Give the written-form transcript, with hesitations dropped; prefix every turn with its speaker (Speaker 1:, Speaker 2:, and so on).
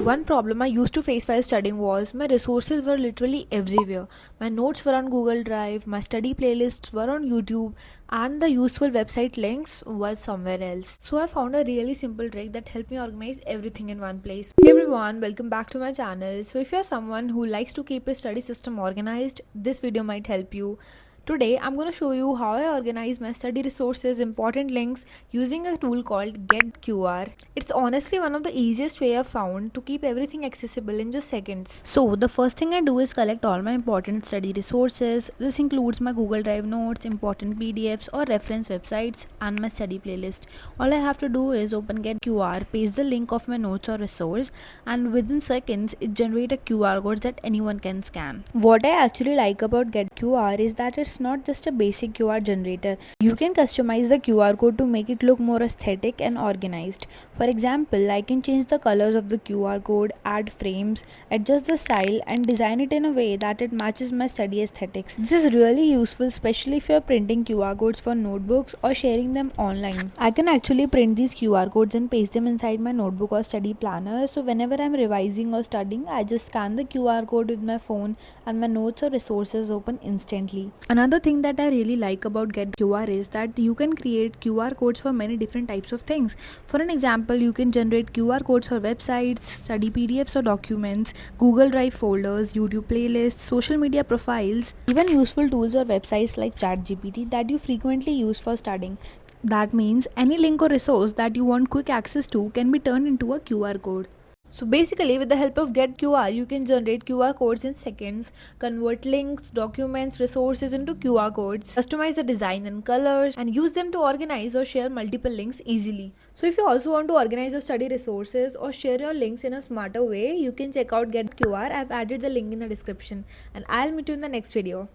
Speaker 1: One problem I used to face while studying was my resources were literally everywhere. My notes were on Google Drive, my study playlists were on YouTube, and the useful website links were somewhere else. So I found a really simple trick that helped me organize everything in one place. Hey everyone, welcome back to my channel. So if you're someone who likes to keep his study system organized, this video might help you. Today, I'm going to show you how I organize my study resources, important links using a tool called GetQR. It's honestly one of the easiest way I've found to keep everything accessible in just seconds. So the first thing I do is collect all my important study resources. This includes my Google Drive notes, important PDFs or reference websites, and my study playlist. All I have to do is open GetQR, paste the link of my notes or resource, and within seconds it generates a QR code that anyone can scan. What I actually like about GetQR is that it's not just a basic QR generator. You can customize the QR code to make it look more aesthetic and organized. For example, I can change the colors of the QR code, add frames, adjust the style, and design it in a way that it matches my study aesthetics. This is really useful, especially if you're printing QR codes for notebooks or sharing them online. I can actually print these QR codes and paste them inside my notebook or study planner, so whenever I'm revising or studying, I just scan the QR code with my phone and my notes or resources open instantly. Another thing that I really like about GetQR is that you can create QR codes for many different types of things. For an example, you can generate QR codes for websites, study PDFs or documents, Google Drive folders, YouTube playlists, social media profiles, even useful tools or websites like ChatGPT that you frequently use for studying. That means any link or resource that you want quick access to can be turned into a QR code. So basically, with the help of GetQR, you can generate QR codes in seconds, convert links, documents, resources into QR codes, customize the design and colors, and use them to organize or share multiple links easily. So if you also want to organize your study resources or share your links in a smarter way, you can check out GetQR. I've added the link in the description, and I'll meet you in the next video.